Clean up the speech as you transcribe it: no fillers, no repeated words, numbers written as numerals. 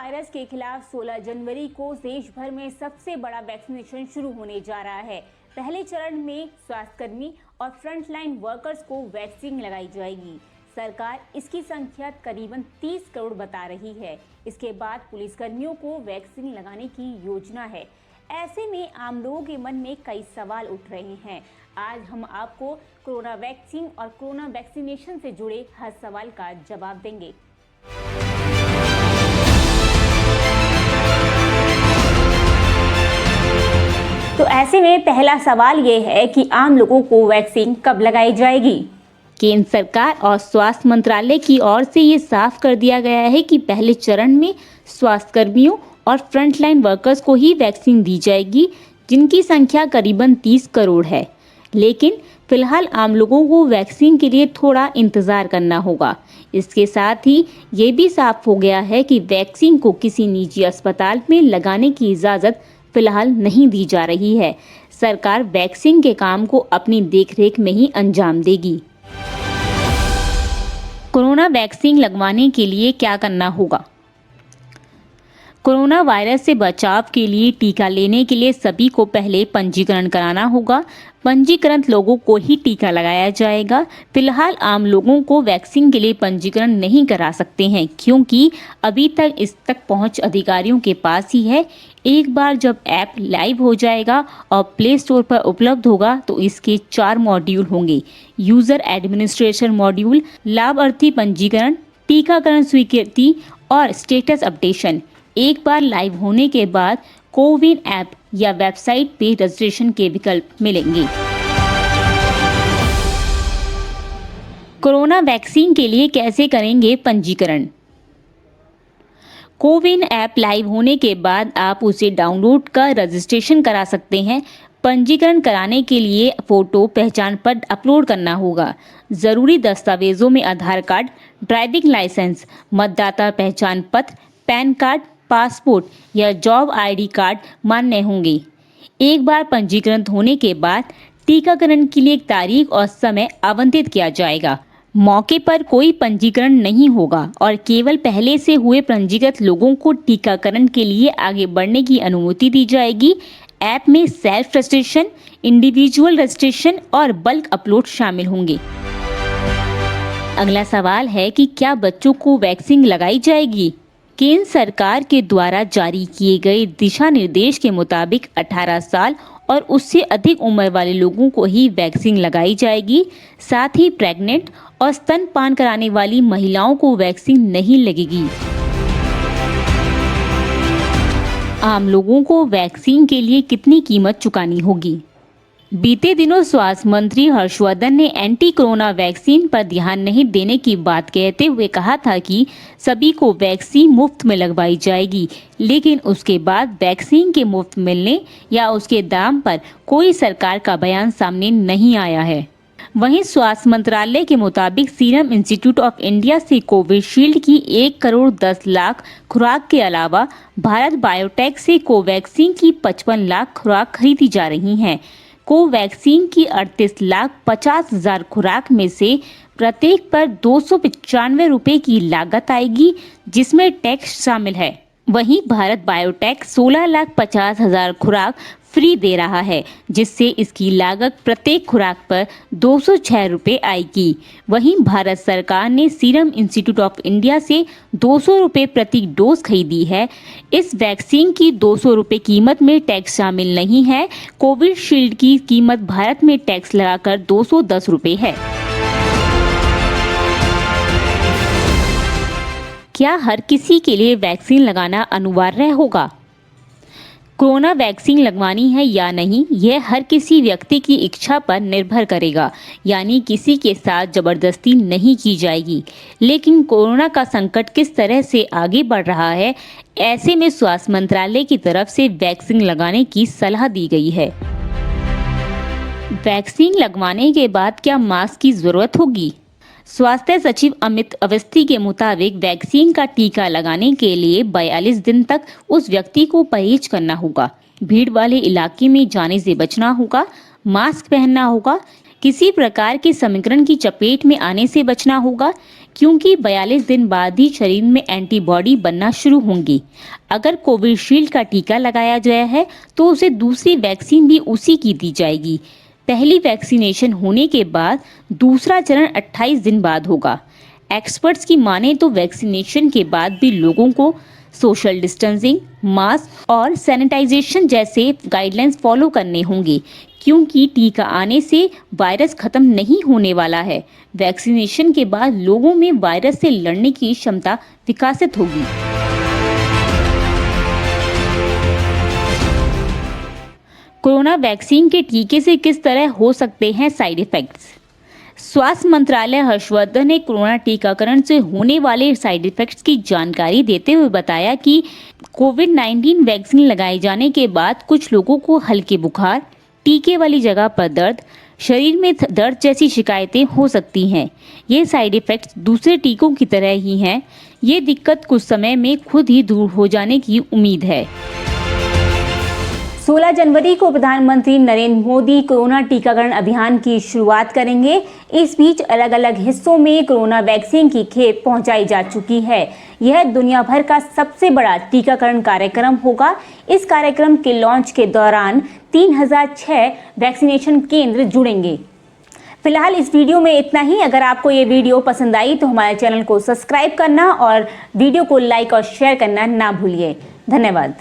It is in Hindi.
वायरस के खिलाफ 16 जनवरी को देश भर में सबसे बड़ा वैक्सीनेशन शुरू होने जा रहा है। पहले चरण में स्वास्थ्यकर्मी और फ्रंटलाइन वर्कर्स को वैक्सीन लगाई जाएगी। सरकार इसकी संख्या करीबन 30 करोड़ बता रही है। इसके बाद पुलिसकर्मियों को वैक्सीन लगाने की योजना है। ऐसे में आम लोगों के मन में कई सवाल उठ रहे हैं। आज हम आपको कोरोना वैक्सीन और कोरोना वैक्सीनेशन से जुड़े हर सवाल का जवाब देंगे। तो ऐसे में पहला सवाल ये है कि आम लोगों को वैक्सीन कब लगाई जाएगी। केंद्र सरकार और स्वास्थ्य मंत्रालय की ओर से ये साफ कर दिया गया है कि पहले चरण में स्वास्थ्यकर्मियों और फ्रंटलाइन वर्कर्स को ही वैक्सीन दी जाएगी, जिनकी संख्या करीबन 30 करोड़ है। लेकिन फिलहाल आम लोगों को वैक्सीन के लिए थोड़ा इंतजार करना होगा। इसके साथ ही ये भी साफ हो गया है कि वैक्सीन को किसी निजी अस्पताल में लगाने की इजाज़त फिलहाल नहीं दी जा रही है। सरकार वैक्सीन के काम को अपनी देखरेख में ही अंजाम देगी। कोरोना वैक्सीन लगवाने के लिए क्या करना होगा? कोरोना वायरस से बचाव के लिए टीका लेने के लिए सभी को पहले पंजीकरण कराना होगा। पंजीकृत लोगों को ही टीका लगाया जाएगा। फिलहाल आम लोगों को वैक्सीन के लिए पंजीकरण नहीं करा सकते हैं, क्योंकि अभी तक इस तक पहुंच अधिकारियों के पास ही है। एक बार जब ऐप लाइव हो जाएगा और प्ले स्टोर पर उपलब्ध होगा तो इसके 4 मॉड्यूल होंगे: यूजर एडमिनिस्ट्रेशन मॉड्यूल, लाभार्थी पंजीकरण, टीकाकरण स्वीकृति और स्टेटस अपडेशन। एक बार लाइव होने के बाद कोविन ऐप या वेबसाइट पे रजिस्ट्रेशन के विकल्प मिलेंगे। कोरोना वैक्सीन के लिए कैसे करेंगे पंजीकरण? कोविन ऐप लाइव होने के बाद आप उसे डाउनलोड कर रजिस्ट्रेशन करा सकते हैं। पंजीकरण कराने के लिए फोटो पहचान पत्र अपलोड करना होगा। जरूरी दस्तावेजों में आधार कार्ड, ड्राइविंग लाइसेंस, मतदाता पहचान पत्र, पैन कार्ड, पासपोर्ट या जॉब आईडी कार्ड मान्य होंगे। एक बार पंजीकृत होने के बाद टीकाकरण के लिए एक तारीख और समय आवंटित किया जाएगा। मौके पर कोई पंजीकरण नहीं होगा और केवल पहले से हुए पंजीकृत लोगों को टीकाकरण के लिए आगे बढ़ने की अनुमति दी जाएगी। ऐप में सेल्फ रजिस्ट्रेशन, इंडिविजुअल रजिस्ट्रेशन और बल्क अपलोड शामिल होंगे। अगला सवाल है कि क्या बच्चों को वैक्सीन लगाई जाएगी? केंद्र सरकार के द्वारा जारी किए गए दिशा निर्देश के मुताबिक 18 साल और उससे अधिक उम्र वाले लोगों को ही वैक्सीन लगाई जाएगी। साथ ही प्रेग्नेंट और स्तनपान कराने वाली महिलाओं को वैक्सीन नहीं लगेगी। आम लोगों को वैक्सीन के लिए कितनी कीमत चुकानी होगी? बीते दिनों स्वास्थ्य मंत्री हर्षवर्धन ने एंटी कोरोना वैक्सीन पर ध्यान नहीं देने की बात कहते हुए कहा था कि सभी को वैक्सीन मुफ्त में लगवाई जाएगी, लेकिन उसके बाद वैक्सीन के मुफ्त मिलने या उसके दाम पर कोई सरकार का बयान सामने नहीं आया है। वहीं स्वास्थ्य मंत्रालय के मुताबिक सीरम इंस्टीट्यूट ऑफ इंडिया से कोविशील्ड की 1 करोड़ 10 लाख खुराक के अलावा भारत बायोटेक से कोवैक्सीन की 55 लाख खुराक खरीदी जा रही हैं। कोवैक्सीन की 38,50,000 खुराक में से प्रत्येक पर 295 रुपए की लागत आएगी, जिसमें टैक्स शामिल है। वहीं भारत बायोटेक 16,50,000 खुराक फ्री दे रहा है, जिससे इसकी लागत प्रत्येक खुराक पर 206 रुपए आएगी। वहीं भारत सरकार ने सीरम इंस्टीट्यूट ऑफ इंडिया से 200 रुपए प्रति डोज खरीदी है। इस वैक्सीन की 200 रुपए कीमत में टैक्स शामिल नहीं है। कोविशील्ड की कीमत भारत में टैक्स लगाकर 210 रुपए है। क्या हर किसी के लिए वैक्सीन लगाना अनिवार्य होगा? कोरोना वैक्सीन लगवानी है या नहीं, यह हर किसी व्यक्ति की इच्छा पर निर्भर करेगा, यानी किसी के साथ जबरदस्ती नहीं की जाएगी। लेकिन कोरोना का संकट किस तरह से आगे बढ़ रहा है, ऐसे में स्वास्थ्य मंत्रालय की तरफ से वैक्सीन लगाने की सलाह दी गई है। वैक्सीन लगवाने के बाद क्या मास्क की जरूरत होगी? स्वास्थ्य सचिव अमित अवस्थी के मुताबिक वैक्सीन का टीका लगाने के लिए 42 दिन तक उस व्यक्ति को परहेज करना होगा, भीड़ वाले इलाके में जाने से बचना होगा, मास्क पहनना होगा, किसी प्रकार के समीकरण की चपेट में आने से बचना होगा, क्योंकि 42 दिन बाद ही शरीर में एंटीबॉडी बनना शुरू होंगी। अगर कोविशील्ड का टीका लगाया गया है तो उसे दूसरी वैक्सीन भी उसी की दी जाएगी। पहली वैक्सीनेशन होने के बाद दूसरा चरण 28 दिन बाद होगा। एक्सपर्ट्स की माने तो वैक्सीनेशन के बाद भी लोगों को सोशल डिस्टेंसिंग, मास्क और सैनिटाइजेशन जैसे गाइडलाइंस फॉलो करने होंगे, क्योंकि टीका आने से वायरस खत्म नहीं होने वाला है। वैक्सीनेशन के बाद लोगों में वायरस से लड़ने की क्षमता विकसित होगी। कोरोना वैक्सीन के टीके से किस तरह हो सकते हैं साइड इफेक्ट्स? स्वास्थ्य मंत्रालय हर्षवर्धन ने कोरोना टीकाकरण से होने वाले साइड इफेक्ट्स की जानकारी देते हुए बताया कि कोविड-19 वैक्सीन लगाए जाने के बाद कुछ लोगों को हल्के बुखार, टीके वाली जगह पर दर्द, शरीर में दर्द जैसी शिकायतें हो सकती हैं। ये साइड इफेक्ट्स दूसरे टीकों की तरह ही हैं। ये दिक्कत कुछ समय में खुद ही दूर हो जाने की उम्मीद है। 16 जनवरी को प्रधानमंत्री नरेंद्र मोदी कोरोना टीकाकरण अभियान की शुरुआत करेंगे। इस बीच अलग अलग हिस्सों में कोरोना वैक्सीन की खेप पहुंचाई जा चुकी है। यह दुनिया भर का सबसे बड़ा टीकाकरण कार्यक्रम होगा। इस कार्यक्रम के लॉन्च के दौरान 3006 वैक्सीनेशन केंद्र जुड़ेंगे। फिलहाल इस वीडियो में इतना ही। अगर आपको ये वीडियो पसंद आई तो हमारे चैनल को सब्सक्राइब करना और वीडियो को लाइक और शेयर करना ना भूलिए। धन्यवाद।